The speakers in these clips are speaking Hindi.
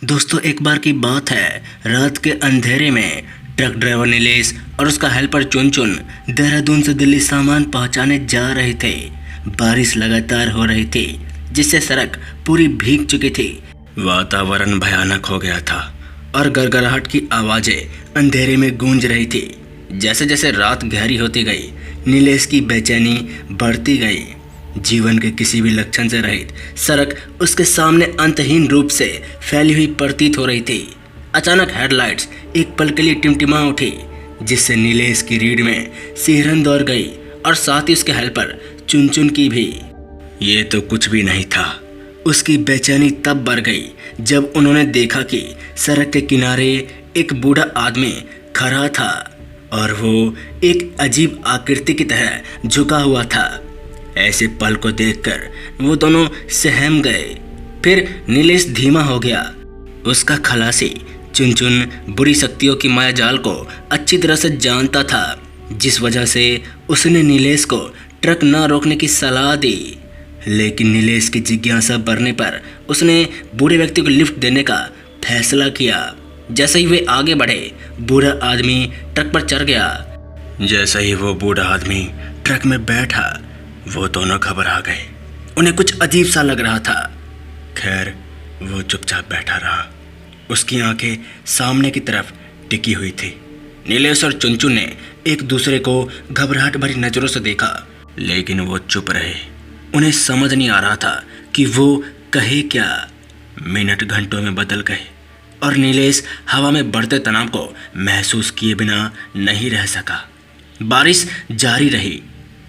दोस्तों एक बार की बात है, रात के अंधेरे में ट्रक ड्राइवर नीलेश और उसका हेल्पर चुन देहरादून से दिल्ली सामान पहुंचाने जा रहे थे। बारिश लगातार हो रही थी जिससे सड़क पूरी भीग चुकी थी। वातावरण भयानक हो गया था और गड़गड़ाहट की आवाज़ें अंधेरे में गूंज रही थी। जैसे जैसे रात गहरी होती गई, नीलेश की बेचैनी बढ़ती गई। जीवन के किसी भी लक्षण से रहित सड़क उसके सामने अंतहीन रूप से फैली हुई प्रतीत हो रही थी। अचानक हेडलाइट्स एक पल के लिए टिमटिमा उठी, जिससे नीलेश की रीढ़ में सिहरन दौड़ गई और साथ ही उसके हेल्पर चुन की भी। ये तो कुछ भी नहीं था। उसकी बेचैनी तब बढ़ गई जब उन्होंने देखा कि सड़क के किनारे एक बूढ़ा आदमी खड़ा था और वो एक अजीब आकृति की तरह झुका हुआ था। ऐसे पल को देखकर वो दोनों सहम गए। फिर नीलेश धीमा हो गया। उसका खलासी चुन बुरी शक्तियों की मायाजाल को अच्छी तरह से जानता था, जिस वजह से उसने नीलेश को ट्रक न रोकने की सलाह दी। लेकिन नीलेश की जिज्ञासा बढ़ने पर उसने बूढ़े व्यक्ति को लिफ्ट देने का फैसला किया। जैसे ही वे आगे बढ़े, बूढ़ा आदमी ट्रक पर चढ़ गया। जैसे ही वो बूढ़ा आदमी ट्रक में बैठा, वो दोनों घबरा गए। उन्हें कुछ अजीब सा लग रहा था। खैर, वो चुपचाप बैठा रहा। उसकी आंखें सामने की तरफ टिकी हुई थी। नीलेश और चुन ने एक दूसरे को घबराहट भरी नजरों से देखा, लेकिन वो चुप रहे। उन्हें समझ नहीं आ रहा था कि वो कहे क्या। मिनट घंटों में बदल गए और नीलेश हवा में बढ़ते तनाव को महसूस किए बिना नहीं रह सका। बारिश जारी रही,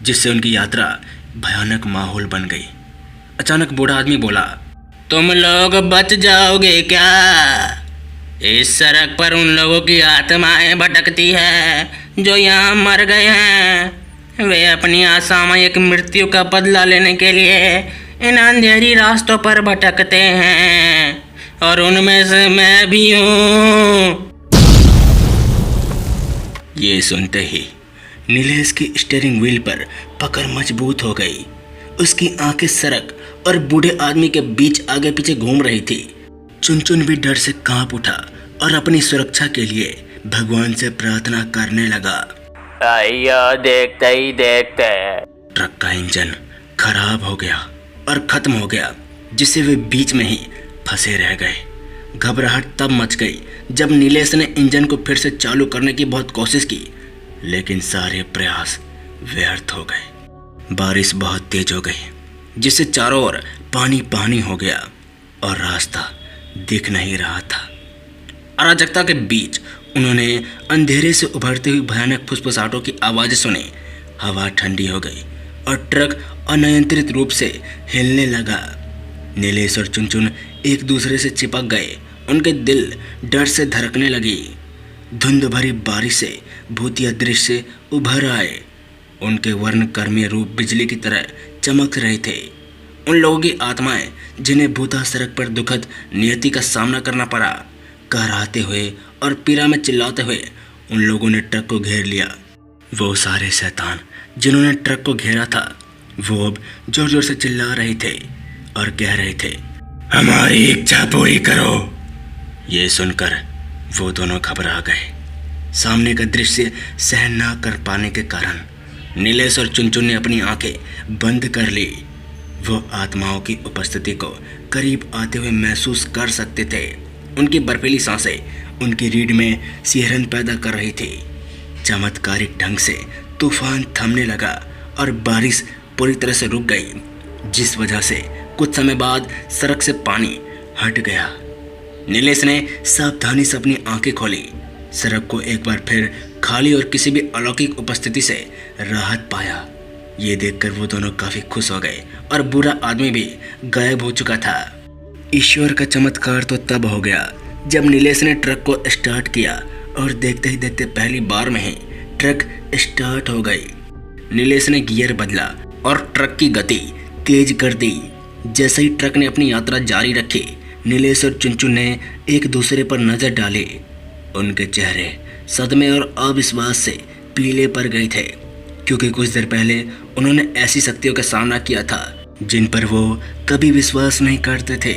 जिससे उनकी यात्रा भयानक माहौल बन गई। अचानक बूढ़ा आदमी बोला, तुम लोग बच जाओगे क्या? इस सड़क पर उन लोगों की आत्माएं भटकती है जो यहाँ मर गए हैं। वे अपनी असामयिक मृत्यु का बदला लेने के लिए इन अंधेरी रास्तों पर भटकते हैं, और उनमें से मैं भी हूँ। ये सुनते ही नीलेश की स्टीयरिंग व्हील पर पकड़ मजबूत हो गई। उसकी आंखें सड़क और बूढ़े आदमी के बीच आगे पीछे घूम रही थी। चुन भी डर से कांप उठा और अपनी सुरक्षा के लिए भगवान से प्रार्थना करने लगा। आइयो, देखते ही देखते ट्रक का इंजन खराब हो गया और खत्म हो गया, जिससे वे बीच में ही फंसे रह गए। घबराहट तब मच गई जब नीलेश ने इंजन को फिर से चालू करने की बहुत कोशिश की, लेकिन सारे प्रयास व्यर्थ हो गए। बारिश बहुत तेज हो गई, जिससे चारों ओर पानी पानी हो गया और रास्ता दिख नहीं रहा था। अराजकता के बीच उन्होंने अंधेरे से उभरती हुई भयानक फुसफुसाहटों की आवाज़ें सुनी। हवा ठंडी हो गई और ट्रक अनियंत्रित रूप से हिलने लगा। नीलेश और चुन एक दूसरे से चिपक गए। उनके दिल डर से धड़कने लगी। धुंध भरी बारिश से भूतिया दृश्य उभर आए। उनके वर्णक्रमीय रूप बिजली की तरह चमक रहे थे। उन लोगों की आत्माएं जिन्हें भूता सड़क पर दुखद नियति का सामना करना पड़ा, कहराते हुए और पीड़ा में चिल्लाते हुए उन लोगों ने ट्रक को घेर लिया। वो सारे शैतान जिन्होंने ट्रक को घेरा था, वो अब जोर जोर से चिल्ला रहे थे और कह रहे थे, हमारी इच्छा पूरी करो। ये सुनकर वो दोनों घबरा गए। सामने का दृश्य सहन ना कर पाने के कारण नीलेश और चुन ने अपनी आंखें बंद कर ली। वो आत्माओं की उपस्थिति को करीब आते हुए महसूस कर सकते थे। उनकी बर्फीली सांसें उनकी रीढ़ में सिहरन पैदा कर रही थी। चमत्कारिक ढंग से तूफान थमने लगा और बारिश पूरी तरह से रुक गई, जिस वजह से कुछ समय बाद सड़क से पानी हट गया। नीलेश ने सावधानी से अपनी आंखें खोली। सड़क को एक बार फिर खाली और किसी भी अलौकिक उपस्थिति से राहत पाया। ये देखकर वो दोनों काफी खुश हो गए और बुरा आदमी भी गायब हो चुका था। ईश्वर का चमत्कार तो तब हो गया जब नीलेश ने ट्रक को स्टार्ट किया और देखते ही देखते पहली बार में ही ट्रक स्टार्ट हो गई। नीलेश ने गियर बदला और ट्रक की गति तेज कर दी। जैसे ही ट्रक ने अपनी यात्रा जारी रखी, नीलेश और चुन ने एक दूसरे पर नजर डाली। उनके चेहरे सदमे और अविश्वास से पीले पड़ गए थे, क्योंकि कुछ देर पहले उन्होंने ऐसी शक्तियों का सामना किया था जिन पर वो कभी विश्वास नहीं करते थे।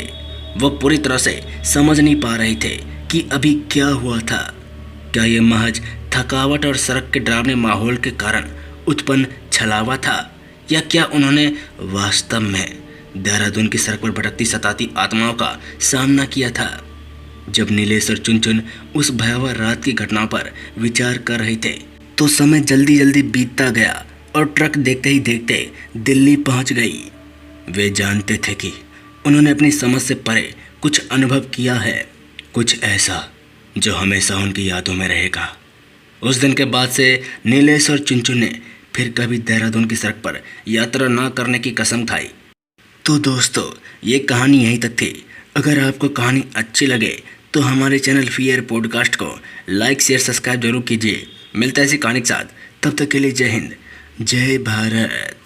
वो पूरी तरह से समझ नहीं पा रहे थे कि अभी क्या हुआ था। क्या ये महज थकावट और सड़क के डरावने माहौल के कारण उत्पन्न छलावा था, या क्या उन्होंने वास्तव में देहरादून की सड़क पर भटकती सताती आत्माओं का सामना किया था। जब नीलेश और चुनचुन उस भयावह रात की घटनाओं पर विचार कर रहे थे तो समय जल्दी जल्दी बीतता गया और ट्रक देखते ही देखते दिल्ली पहुंच गई। वे जानते थे कि उन्होंने अपनी समझ से परे कुछ अनुभव किया है, कुछ ऐसा जो हमेशा उनकी यादों में रहेगा। उस दिन के बाद से नीलेश और चुनचुन ने फिर कभी देहरादून की सड़क पर यात्रा न करने की कसम खाई। तो दोस्तों, ये कहानी यहीं तक थी। अगर आपको कहानी अच्छी लगे तो हमारे चैनल फियर पॉडकास्ट को लाइक शेयर सब्सक्राइब जरूर कीजिए। मिलता है ऐसी कहानी के साथ, तब तक के लिए जय हिंद, जय भारत।